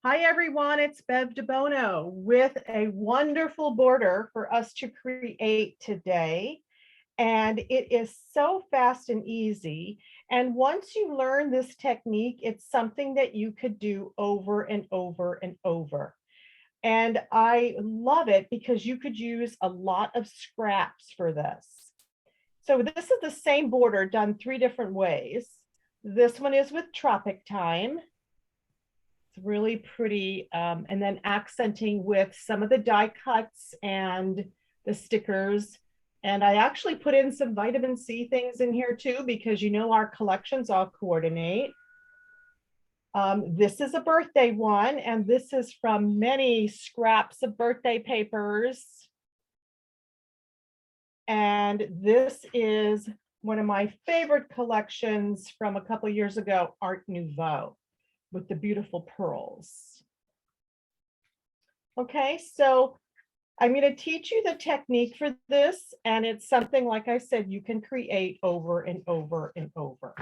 Hi everyone, it's Bev DeBono with a wonderful border for us to create today. And it is so fast and easy. And once you learn this technique, it's something that you could do over and over and over. And I love it because you could use a lot of scraps for this. So this is the same border done 3 different ways. This one is with Tropic Time. Really pretty, and then accenting with some of the die cuts and the stickers. And I actually put in some vitamin C things in here too, because you know our collections all coordinate. This is a birthday one, and this is from many scraps of birthday papers. And this is one of my favorite collections from a couple years ago, Art Nouveau, with the beautiful pearls. Okay, so I'm going to teach you the technique for this, and it's something, like I said, you can create over and over and over.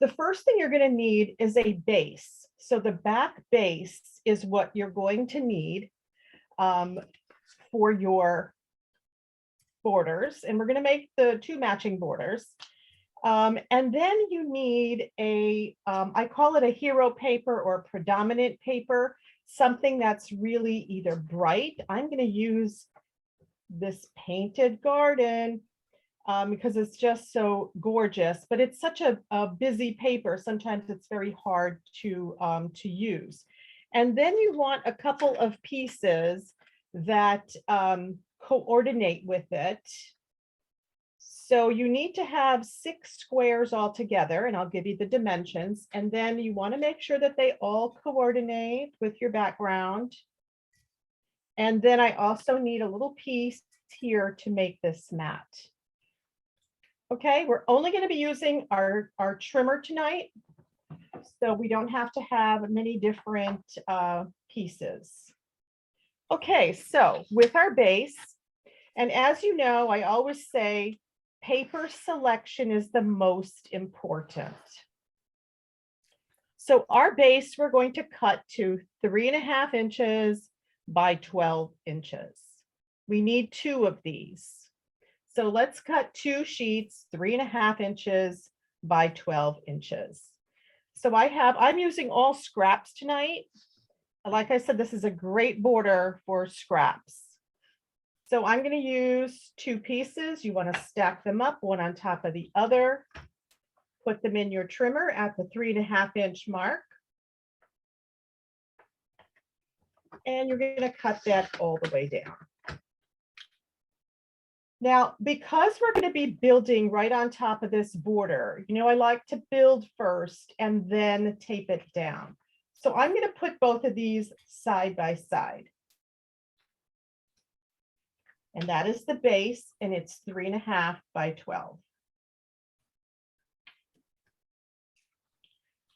The first thing you're going to need is a base. So the back base is what you're going to need for your borders, and we're going to make the 2 matching borders. And then you need a, I call it a hero paper or predominant paper, something that's really either bright. I'm going to use this Painted Garden because it's just so gorgeous, but it's such a busy paper. Sometimes it's very hard to use. And then you want a couple of pieces that coordinate with it. So you need to have 6 squares all together, and I'll give you the dimensions. And then you want to make sure that they all coordinate with your background. And then I also need a little piece here to make this mat. Okay, we're only going to be using our trimmer tonight, so we don't have to have many different pieces. Okay, so with our base, and as you know, I always say, paper selection is the most important. So our base, we're going to cut to 3.5 inches by 12 inches. We need 2 of these. So let's cut 2 sheets, 3.5 inches by 12 inches. So I'm using all scraps tonight. Like I said, this is a great border for scraps. So I'm going to use 2 pieces. You want to stack them up one on top of the other. Put them in your trimmer at the 3.5 inch mark. And you're going to cut that all the way down. Now, because we're going to be building right on top of this border, you know, I like to build first and then tape it down. So I'm going to put both of these side by side. And that is the base, and it's 3.5 by 12.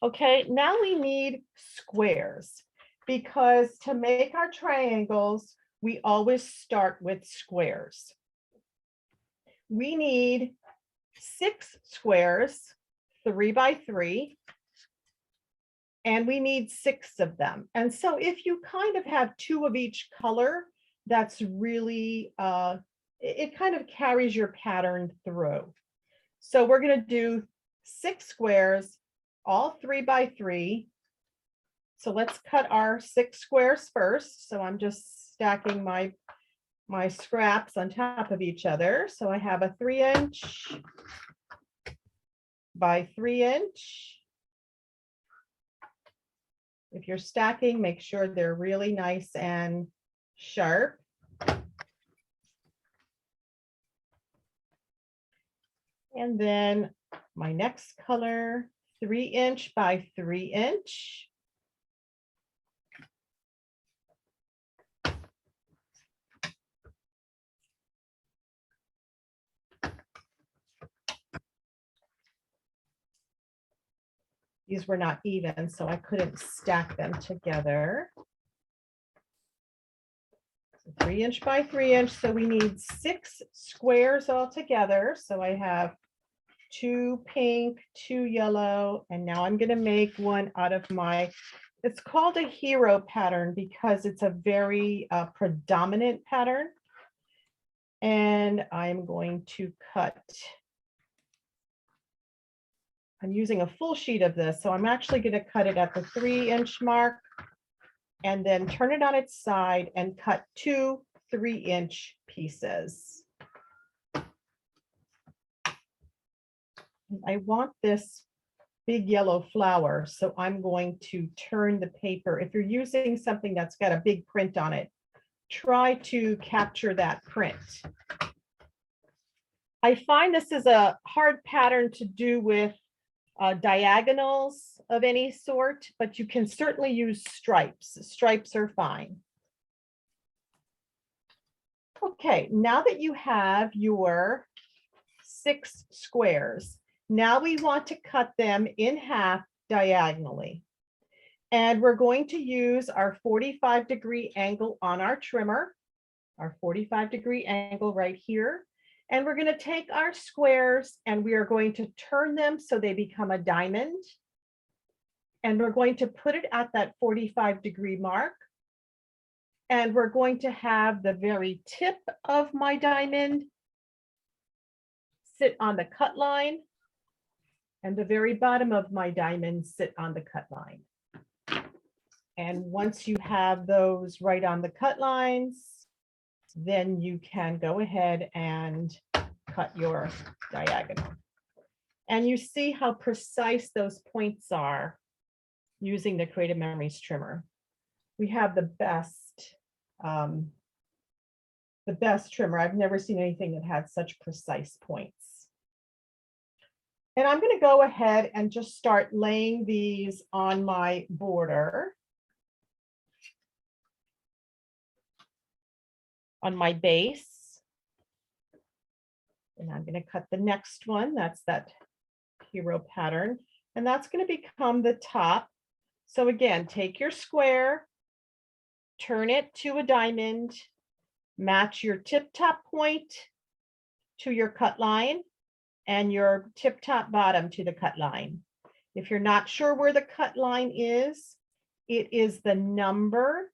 Okay, now we need squares, because to make our triangles, we always start with squares. We need 6 squares, 3 by 3, and we need 6 of them. And so if you kind of have 2 of each color, that's really, it kind of carries your pattern through. So we're going to do 6 squares, all 3 by 3. So let's cut our 6 squares first. So I'm just stacking my scraps on top of each other. So I have a 3 inch by 3 inch. If you're stacking, make sure they're really nice and sharp. And then my next color, 3 inch by 3 inch. These were not even, so I couldn't stack them together. 3 inch by 3 inch. So we need 6 squares all together. So I have 2 pink, 2 yellow, and now I'm going to make one out of my It's called a hero pattern because it's a very predominant pattern. And I'm going to cut. I'm using a full sheet of this, so I'm actually going to cut it at the 3-inch mark and then turn it on its side and cut 2 3-inch pieces. I want this big yellow flower, so I'm going to turn the paper. If you're using something that's got a big print on it, try to capture that print. I find this is a hard pattern to do with diagonals of any sort, but you can certainly use stripes. Stripes are fine. Okay, now that you have your 6 squares, now we want to cut them in half diagonally. And we're going to use our 45-degree angle on our trimmer, our 45-degree angle right here. And we're going to take our squares and we are going to turn them so they become a diamond. And we're going to put it at that 45-degree mark. And we're going to have the very tip of my diamond sit on the cut line. And the very bottom of my diamond sit on the cut line. And once you have those right on the cut lines, then you can go ahead and cut your diagonal. And you see how precise those points are using the Creative Memories trimmer. We have the best trimmer. I've never seen anything that had such precise points. And I'm going to go ahead and just start laying these on my border. On my base. And I'm going to cut the next one. That's that hero pattern. And that's going to become the top. So again, take your square, turn it to a diamond, match your tip top point to your cut line and your tip top bottom to the cut line. If you're not sure where the cut line is, it is the number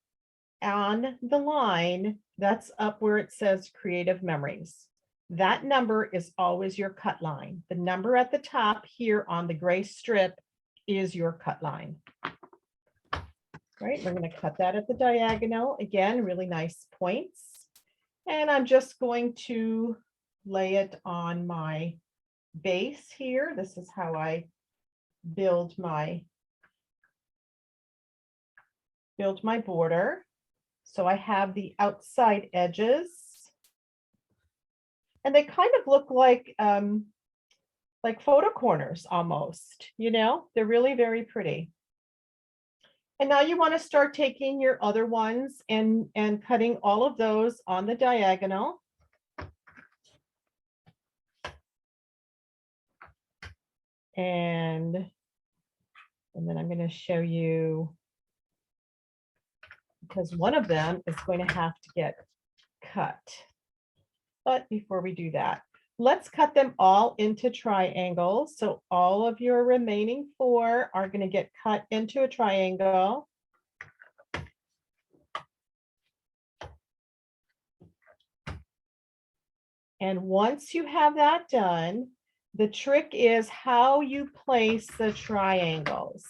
on the line that's up where it says Creative Memories. That number is always your cut line. The number at the top here on the gray strip is your cut line. Right, we're going to cut that at the diagonal. Again, really nice points. And I'm just going to lay it on my base here. This is how I build my border. So I have the outside edges. And they kind of look like photo corners almost, you know, they're really very pretty. And now you want to start taking your other ones and cutting all of those on the diagonal. And then I'm going to show you, because one of them is going to have to get cut. But before we do that, let's cut them all into triangles. So all of your remaining 4 are going to get cut into a triangle. And once you have that done, the trick is how you place the triangles.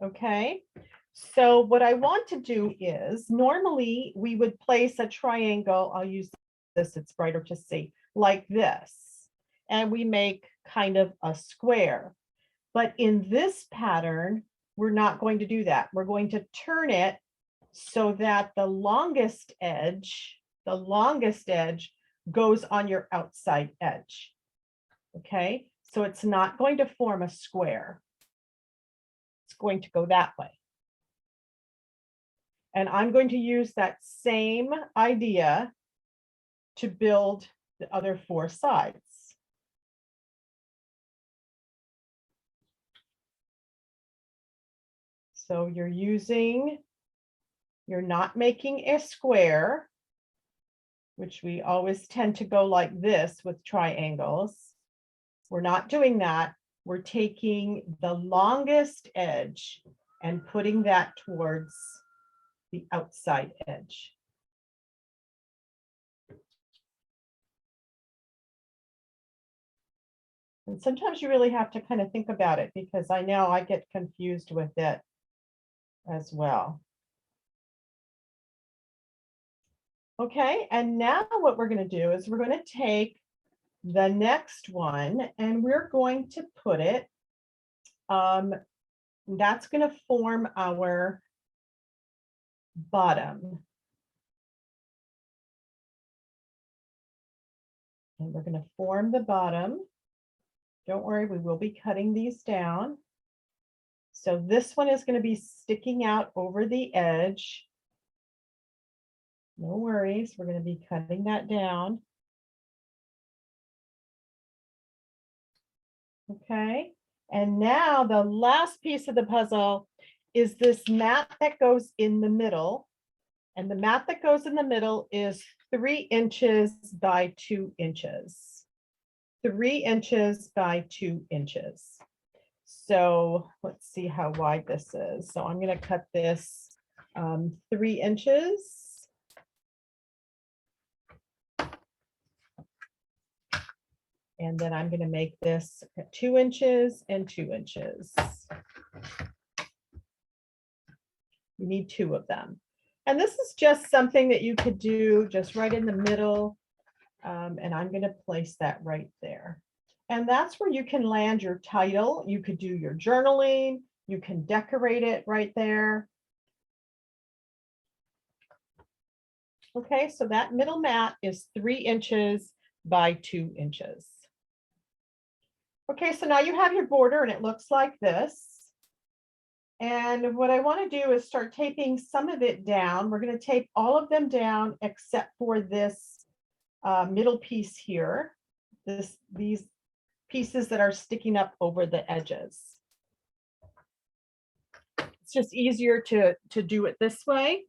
Okay, so what I want to do is, normally we would place a triangle, I'll use this, it's brighter to see, like this. And we make kind of a square. But in this pattern, we're not going to do that. We're going to turn it so that the longest edge goes on your outside edge. Okay, so it's not going to form a square. It's going to go that way. And I'm going to use that same idea to build the other 4 sides. So you're not making a square, which we always tend to go like this with triangles. We're not doing that. We're taking the longest edge and putting that towards the outside edge. And sometimes you really have to kind of think about it, because I know I get confused with it as well. Okay, and now what we're going to do is we're going to take the next one and we're going to put it, that's going to form our bottom. And we're going to form the bottom. Don't worry, we will be cutting these down. So this one is going to be sticking out over the edge. No worries, we're going to be cutting that down. Okay, and now the last piece of the puzzle is this mat that goes in the middle. And the mat that goes in the middle is 3 inches by 2 inches. 3 inches by 2 inches. So let's see how wide this is. So I'm going to cut this 3 inches. And then I'm going to make this 2 inches and 2 inches. You need 2 of them. And this is just something that you could do just right in the middle. And I'm going to place that right there. And that's where you can land your title. You could do your journaling. You can decorate it right there. Okay, so that middle mat is 3 inches by 2 inches. Okay, so now you have your border and it looks like this. And what I want to do is start taping some of it down. We're going to tape all of them down except for this middle piece here. These pieces that are sticking up over the edges. It's just easier to do it this way.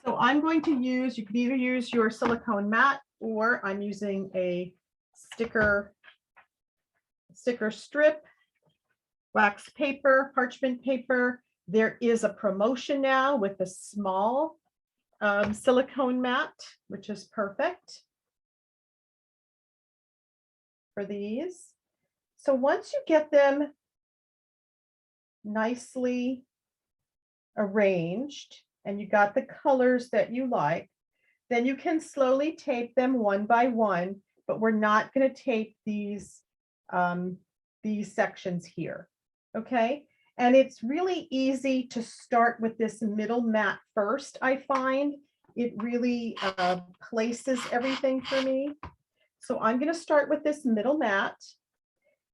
So I'm going to use, you could either use your silicone mat or I'm using a sticker strip, wax paper, parchment paper. There is a promotion now with the small silicone mat, which is perfect for these. So once you get them nicely arranged and you got the colors that you like, then you can slowly tape them one by one, but we're not going to tape these sections here. Okay, and it's really easy to start with this middle mat first. I find it really places everything for me. So I'm going to start with this middle mat,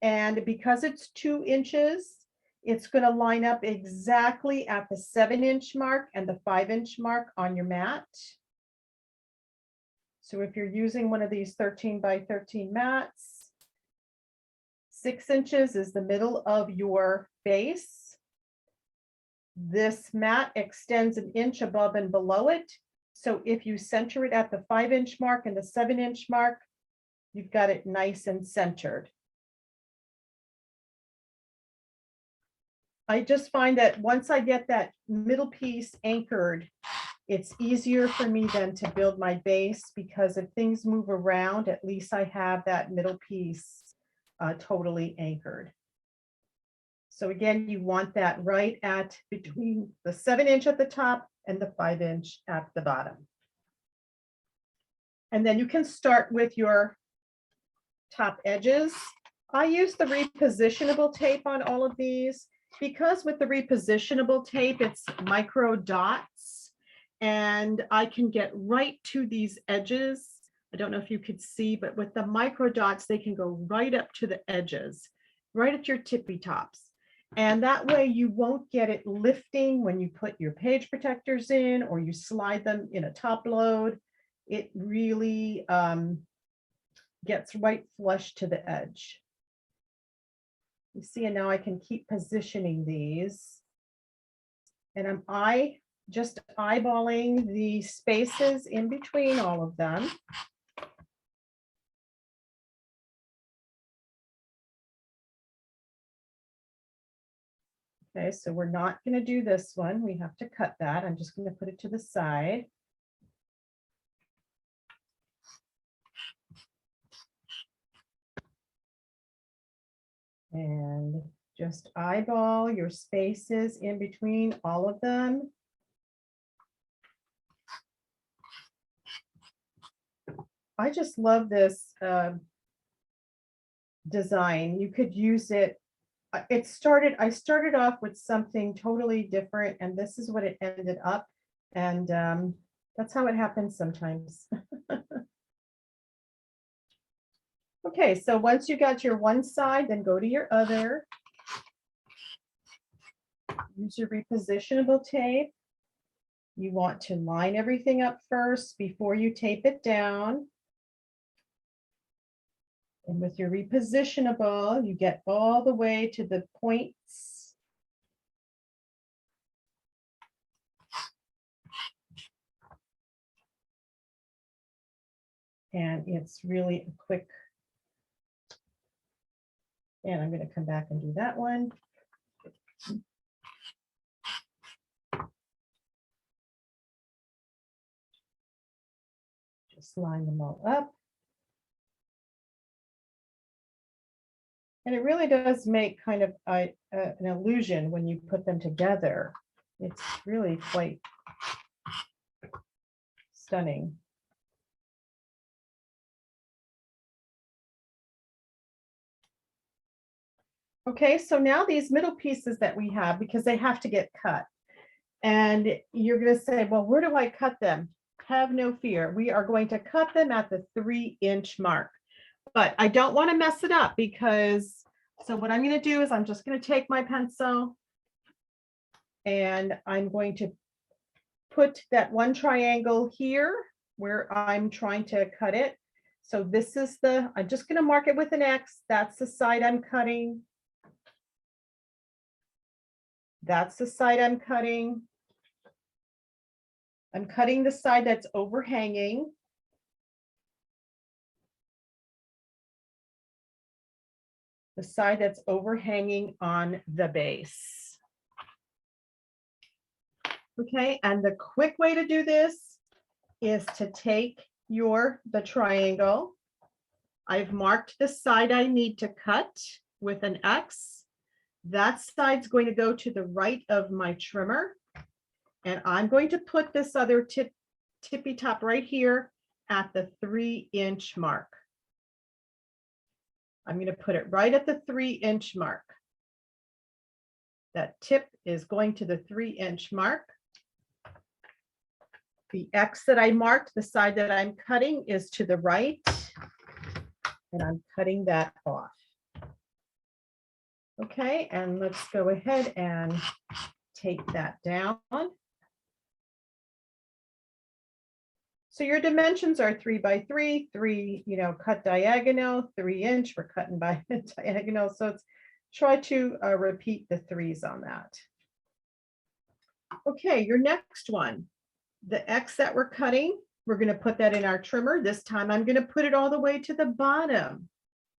and because it's 2 inches, it's going to line up exactly at the 7-inch mark and the 5-inch mark on your mat. So if you're using one of these 13 by 13 mats, 6 inches is the middle of your base. This mat extends 1 inch above and below it. So if you center it at the 5-inch mark and the 7-inch mark, you've got it nice and centered. I just find that once I get that middle piece anchored, it's easier for me then to build my base, because if things move around, at least I have that middle piece totally anchored. So again, you want that right at between the 7-inch at the top and the 5-inch at the bottom. And then you can start with your top edges. I use the repositionable tape on all of these, because with the repositionable tape, it's micro dots and I can get right to these edges. I don't know if you could see, but with the micro dots, they can go right up to the edges, right at your tippy tops. And that way you won't get it lifting when you put your page protectors in or you slide them in a top load. It really gets right flush to the edge. You see, and now I can keep positioning these. And I'm just eyeballing the spaces in between all of them. Okay, so we're not going to do this one. We have to cut that. I'm just going to put it to the side. And just eyeball your spaces in between all of them. I just love this design. You could use it. I started off with something totally different, and this is what it ended up. And that's how it happens sometimes. Okay, so once you got your one side, then go to your other. Use your repositionable tape. You want to line everything up first before you tape it down. And with your repositionable, you get all the way to the points. And it's really a quick. And I'm going to come back and do that one. Just line them all up. And it really does make kind of an illusion when you put them together. It's really quite stunning. Okay, so now these middle pieces that we have, because they have to get cut. And you're going to say, well, where do I cut them? Have no fear. We are going to cut them at the 3-inch mark. But I don't want to mess it up because, so what I'm going to do is I'm just going to take my pencil and I'm going to put that one triangle here where I'm trying to cut it. So this is I'm just going to mark it with an X. That's the side I'm cutting. That's the side I'm cutting. I'm cutting the side that's overhanging. The side that's overhanging on the base. Okay, and the quick way to do this is to take the triangle. I've marked the side I need to cut with an X. That side's going to go to the right of my trimmer. And I'm going to put this other tippy top right here at the 3-inch mark. I'm going to put it right at the 3-inch mark. That tip is going to the 3-inch mark. The X that I marked, the side that I'm cutting, is to the right. And I'm cutting that off. Okay, and let's go ahead and take that down. So your dimensions are 3 by 3, 3, cut diagonal, 3-inch, we're cutting by diagonal. So it's try to repeat the 3s on that. Okay, your next one, the X that we're cutting, we're going to put that in our trimmer. This time I'm going to put it all the way to the bottom.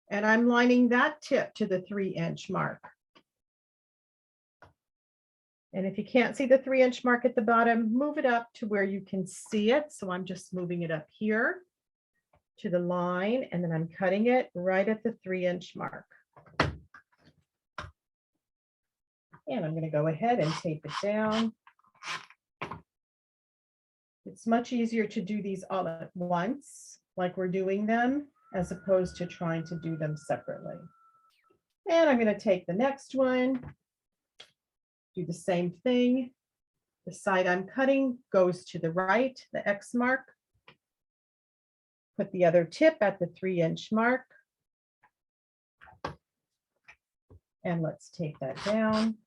And I'm lining that tip to the 3-inch mark. And if you can't see the 3-inch mark at the bottom, move it up to where you can see it. So I'm just moving it up here to the line, and then I'm cutting it right at the 3-inch mark. And I'm going to go ahead and tape it down. It's much easier to do these all at once, like we're doing them, as opposed to trying to do them separately. And I'm going to take the next one. Do the same thing. The side I'm cutting goes to the right, the X mark. Put the other tip at the 3-inch mark. And let's take that down.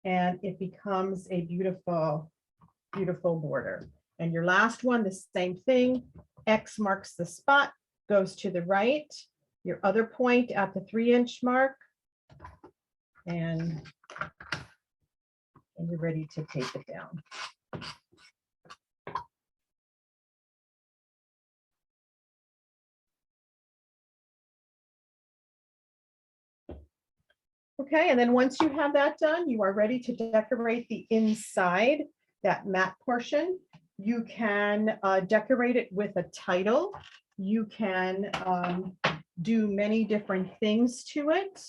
And it becomes a beautiful, beautiful border. And your last one, the same thing. X marks the spot, goes to the right. Your other point at the 3-inch mark, and you're ready to tape it down. Okay, and then once you have that done, you are ready to decorate the inside, that matte portion. You can decorate it with a title. You can do many different things to it.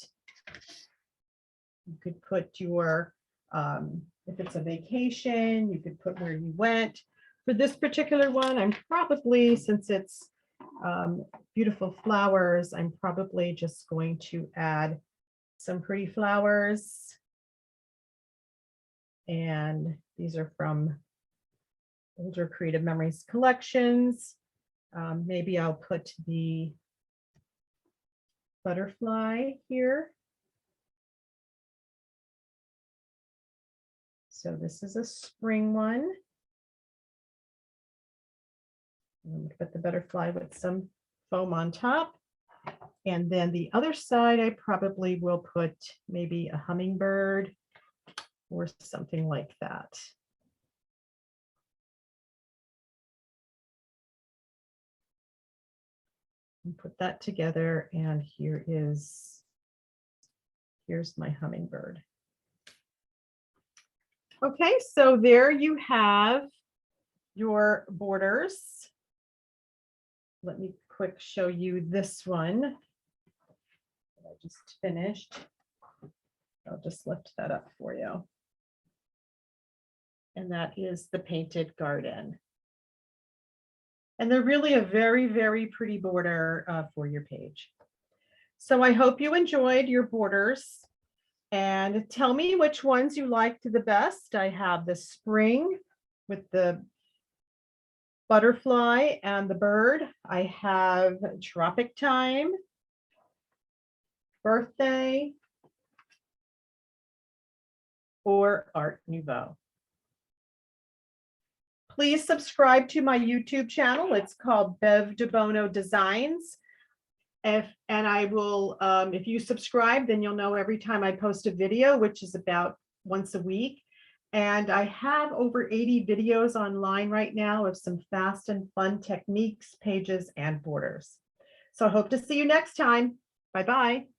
You could put your, if it's a vacation, you could put where you went. For this particular one, I'm probably, since it's beautiful flowers, I'm probably just going to add some pretty flowers. And these are from older Creative Memories collections. Maybe I'll put the butterfly here. So this is a spring one. I'm going to put the butterfly with some foam on top. And then the other side, I probably will put maybe a hummingbird or something like that. And put that together, and here's my hummingbird. Okay, so there you have your borders. Let me quick show you this one that I just finished. I'll just lift that up for you. And that is the painted garden. And they're really a very, very pretty border for your page. So I hope you enjoyed your borders, and tell me which ones you liked the best. I have the spring with the butterfly and the bird. I have tropic time, birthday, or Art Nouveau. Please subscribe to my YouTube channel. It's called Bev DeBono Designs. And I will, if you subscribe, then you'll know every time I post a video, which is about once a week. And I have over 80 videos online right now of some fast and fun techniques, pages, and borders. So I hope to see you next time. Bye-bye.